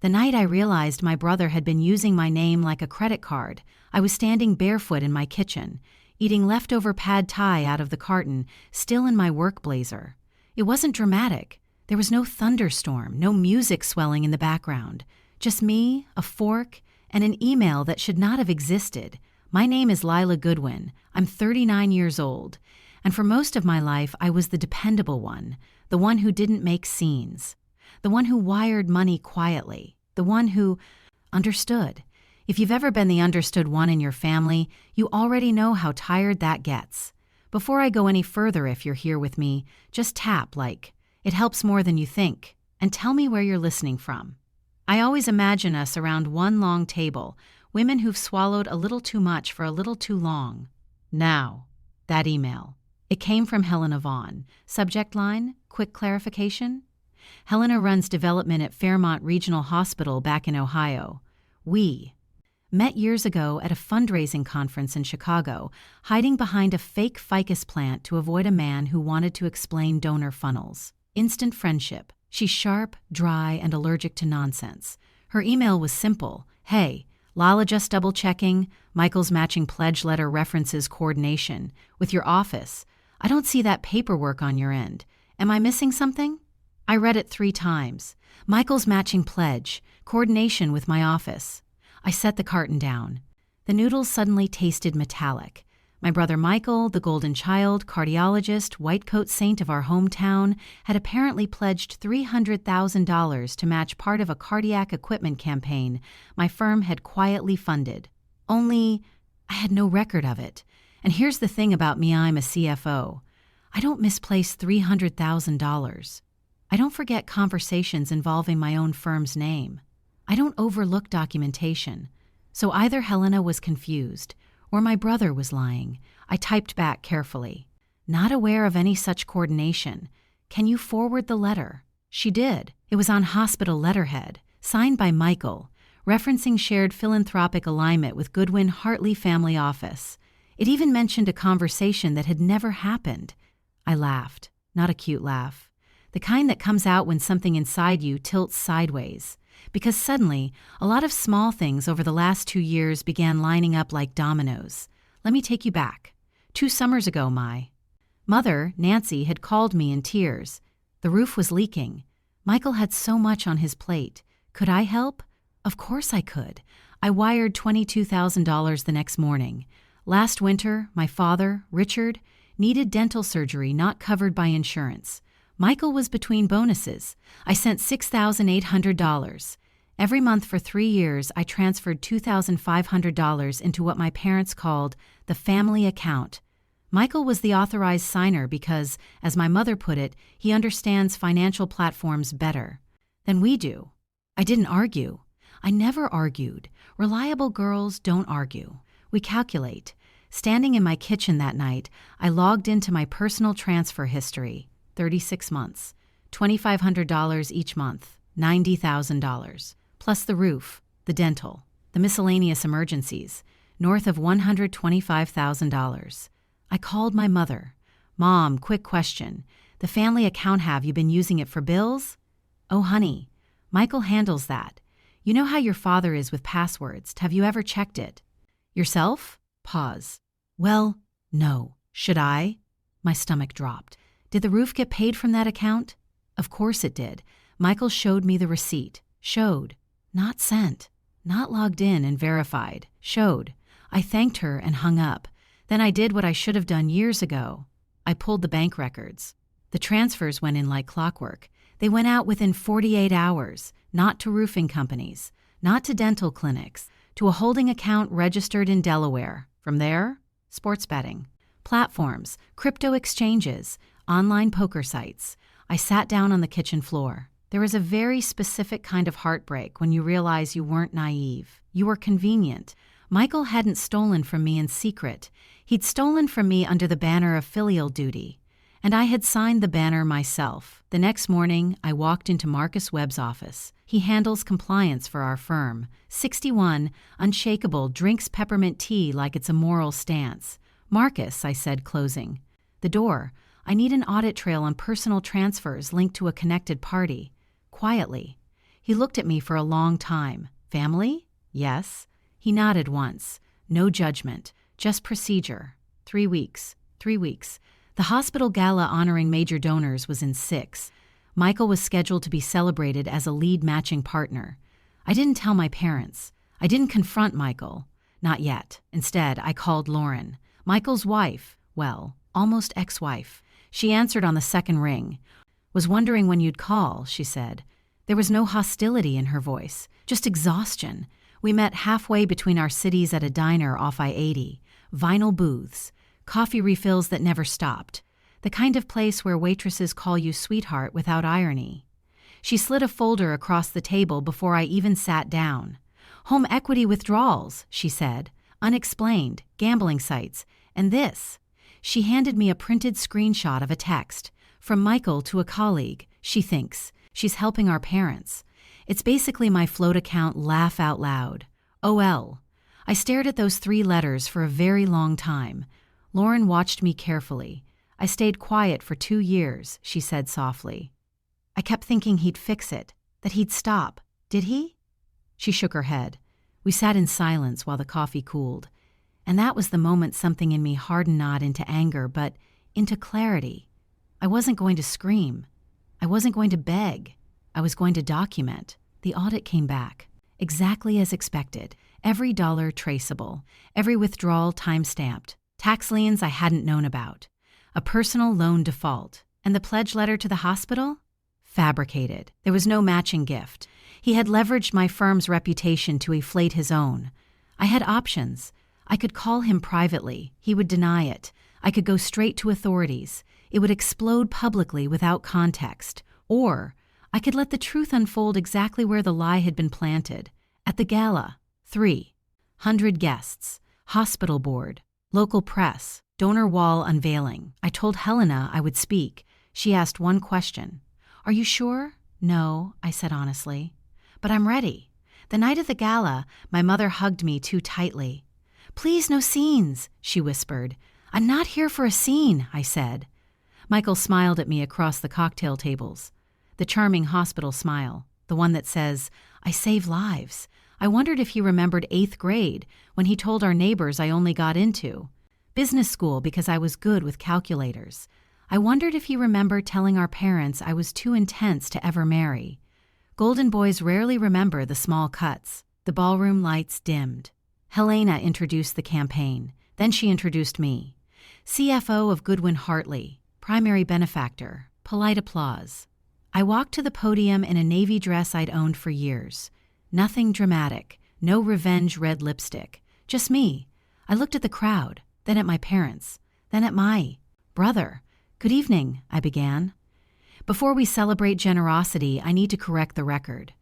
The night I realized my brother had been using my name like a credit card, I was standing barefoot in my kitchen, eating leftover pad thai out of the carton, still in my work blazer. It wasn't dramatic. There was no thunderstorm, no music swelling in the background. Just me, a fork, and an email that should not have existed. My name is Lila Goodwin. I'm 39 years old. And for most of my life, I was the dependable one, the one who didn't make scenes, the one who wired money quietly, the one who understood. If you've ever been the understood one in your family, you already know how tired that gets. Before I go any further, if you're here with me, just tap like, it helps more than you think, and tell me where you're listening from. I always imagine us around one long table, women who've swallowed a little too much for a little too long. Now, that email. It came from Helena Vaughn. Subject line, quick clarification. Helena runs development at Fairmont Regional Hospital back in Ohio. We met years ago at a fundraising conference in Chicago, hiding behind a fake ficus plant to avoid a man who wanted to explain donor funnels. Instant friendship. She's sharp, dry, and allergic to nonsense. Her email was simple. Hey, Lala, just double-checking. Michael's matching pledge letter references coordination. With your office. I don't see that paperwork on your end. Am I missing something? I read it 3 times. Michael's matching pledge. Coordination with my office. I set the carton down. The noodles suddenly tasted metallic. My brother Michael, the golden child, cardiologist, white coat saint of our hometown, had apparently pledged $300,000 to match part of a cardiac equipment campaign my firm had quietly funded. Only, I had no record of it. And here's the thing about me, I'm a CFO. I don't misplace $300,000. I don't forget conversations involving my own firm's name. I don't overlook documentation. So either Helena was confused, or my brother was lying. I typed back carefully. Not aware of any such coordination. Can you forward the letter? She did. It was on hospital letterhead, signed by Michael, referencing shared philanthropic alignment with Goodwin Hartley Family Office. It even mentioned a conversation that had never happened. I laughed. Not a cute laugh. The kind that comes out when something inside you tilts sideways. Because suddenly, a lot of small things over the last 2 years began lining up like dominoes. Let me take you back. 2 summers ago, my mother, Nancy, had called me in tears. The roof was leaking. Michael had so much on his plate. Could I help? Of course I could. I wired $22,000 the next morning. Last winter, my father, Richard, needed dental surgery not covered by insurance. Michael was between bonuses. I sent $6,800. Every month for 3 years, I transferred $2,500 into what my parents called the family account. Michael was the authorized signer because, as my mother put it, he understands financial platforms better than we do. I didn't argue. I never argued. Reliable girls don't argue. We calculate. Standing in my kitchen that night, I logged into my personal transfer history. 36 months, $2,500 each month, $90,000, plus the roof, the dental, the miscellaneous emergencies, north of $125,000. I called my mother. Mom, quick question. The family account, have you been using it for bills? Oh, honey, Michael handles that. You know how your father is with passwords. Have you ever checked it? Yourself? Pause. Well, no. Should I? My stomach dropped. Did the roof get paid from that account? Of course it did. Michael showed me the receipt. Showed. Not sent. Not logged in and verified. Showed. I thanked her and hung up. Then I did what I should have done years ago. I pulled the bank records. The transfers went in like clockwork. They went out within 48 hours, not to roofing companies, not to dental clinics, to a holding account registered in Delaware. From there, sports betting, platforms, crypto exchanges, online poker sites. I sat down on the kitchen floor. There is a very specific kind of heartbreak when you realize you weren't naive. You were convenient. Michael hadn't stolen from me in secret. He'd stolen from me under the banner of filial duty. And I had signed the banner myself. The next morning, I walked into Marcus Webb's office. He handles compliance for our firm. 61, unshakable, drinks peppermint tea like it's a moral stance. Marcus, I said, closing the door. I need an audit trail on personal transfers linked to a connected party. Quietly. He looked at me for a long time. Family? Yes. He nodded once. No judgment, just procedure. 3 weeks. 3 weeks. The hospital gala honoring major donors was in 6. Michael was scheduled to be celebrated as a lead matching partner. I didn't tell my parents. I didn't confront Michael. Not yet. Instead, I called Lauren, Michael's wife. Well, almost ex-wife. She answered on the second ring. Was wondering when you'd call, she said. There was no hostility in her voice, just exhaustion. We met halfway between our cities at a diner off I-80. Vinyl booths. Coffee refills that never stopped. The kind of place where waitresses call you sweetheart without irony. She slid a folder across the table before I even sat down. Home equity withdrawals, she said. Unexplained, gambling sites. And this. She handed me a printed screenshot of a text. From Michael to a colleague, she thinks. She's helping our parents. It's basically my float account laugh out loud. OL. I stared at those 3 letters for a very long time. Lauren watched me carefully. I stayed quiet for 2 years, she said softly. I kept thinking he'd fix it, that he'd stop. Did he? She shook her head. We sat in silence while the coffee cooled. And that was the moment something in me hardened not into anger, but into clarity. I wasn't going to scream. I wasn't going to beg. I was going to document. The audit came back. Exactly as expected. Every dollar traceable. Every withdrawal time-stamped. Tax liens I hadn't known about. A personal loan default. And the pledge letter to the hospital? Fabricated. There was no matching gift. He had leveraged my firm's reputation to inflate his own. I had options. I could call him privately. He would deny it. I could go straight to authorities. It would explode publicly without context. Or I could let the truth unfold exactly where the lie had been planted. At the gala. 300 guests. Hospital board. Local press. Donor wall unveiling. I told Helena I would speak. She asked one question. Are you sure? No, I said honestly. But I'm ready. The night of the gala, my mother hugged me too tightly. Please, no scenes, she whispered. I'm not here for a scene, I said. Michael smiled at me across the cocktail tables. The charming hospital smile, the one that says, I save lives. I wondered if he remembered 8th grade when he told our neighbors I only got into business school because I was good with calculators. I wondered if he remembered telling our parents I was too intense to ever marry. Golden boys rarely remember the small cuts. The ballroom lights dimmed. Helena introduced the campaign. Then she introduced me. CFO of Goodwin Hartley, primary benefactor, polite applause. I walked to the podium in a navy dress I'd owned for years. Nothing dramatic, no revenge red lipstick, just me. I looked at the crowd, then at my parents, then at my brother. Good evening, I began. Before we celebrate generosity, I need to correct the record.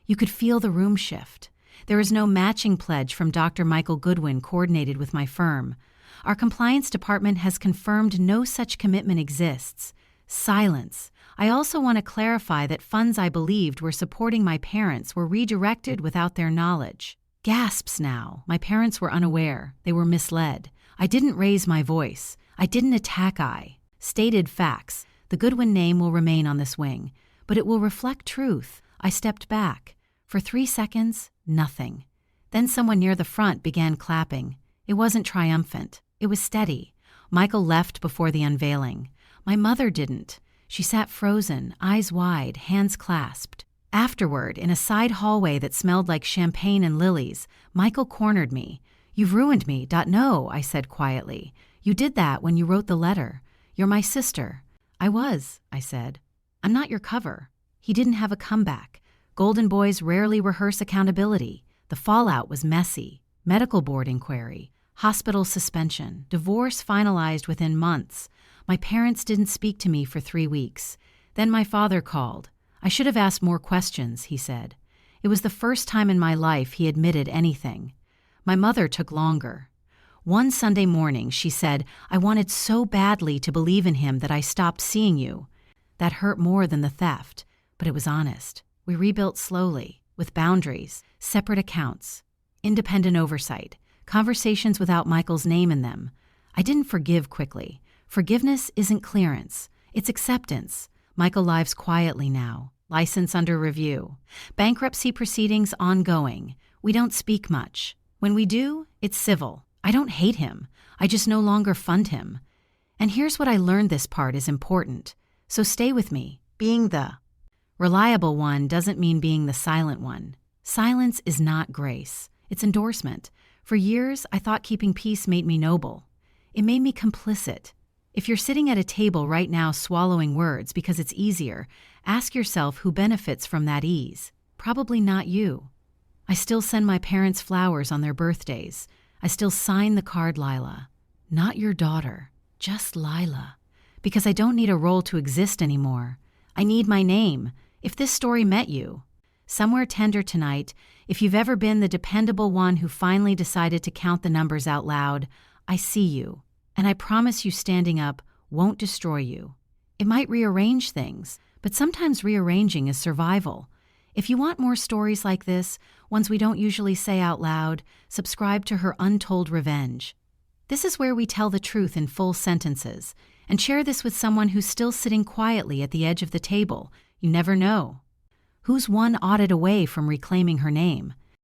You could feel the room shift. There is no matching pledge from Dr. Michael Goodwin coordinated with my firm. Our compliance department has confirmed no such commitment exists. Silence. I also want to clarify that funds I believed were supporting my parents were redirected without their knowledge. Gasps now. My parents were unaware. They were misled. I didn't raise my voice. I didn't attack I. Stated facts. The Goodwin name will remain on this wing, but it will reflect truth. I stepped back. For 3 seconds, nothing. Then someone near the front began clapping. It wasn't triumphant. It was steady. Michael left before the unveiling. My mother didn't. She sat frozen, eyes wide, hands clasped. Afterward, in a side hallway that smelled like champagne and lilies, Michael cornered me. You've ruined me. No, I said quietly. You did that when you wrote the letter. You're my sister. I was, I said. I'm not your cover. He didn't have a comeback. Golden boys rarely rehearse accountability. The fallout was messy. Medical board inquiry. Hospital suspension. Divorce finalized within months. My parents didn't speak to me for 3 weeks. Then my father called. I should have asked more questions, he said. It was the first time in my life he admitted anything. My mother took longer. One Sunday morning, she said, I wanted so badly to believe in him that I stopped seeing you. That hurt more than the theft, but it was honest. We rebuilt slowly, with boundaries, separate accounts, independent oversight, conversations without Michael's name in them. I didn't forgive quickly. Forgiveness isn't clearance. It's acceptance. Michael lives quietly now, License under review. Bankruptcy proceedings ongoing. We don't speak much. When we do, it's civil. I don't hate him. I just no longer fund him. And here's what I learned: this part is important. So stay with me. Being the reliable one doesn't mean being the silent one. Silence is not grace. It's endorsement. For years, I thought keeping peace made me noble. It made me complicit. If you're sitting at a table right now swallowing words because it's easier, ask yourself who benefits from that ease. Probably not you. I still send my parents flowers on their birthdays. I still sign the card Lila. Not your daughter, just Lila. Because I don't need a role to exist anymore. I need my name. If this story met you, somewhere tender tonight, if you've ever been the dependable one who finally decided to count the numbers out loud, I see you. And I promise you standing up won't destroy you. It might rearrange things, but sometimes rearranging is survival. If you want more stories like this, ones we don't usually say out loud, subscribe to Her Untold Revenge. This is where we tell the truth in full sentences, and share this with someone who's still sitting quietly at the edge of the table. You never know. Who's one audit away from reclaiming her name?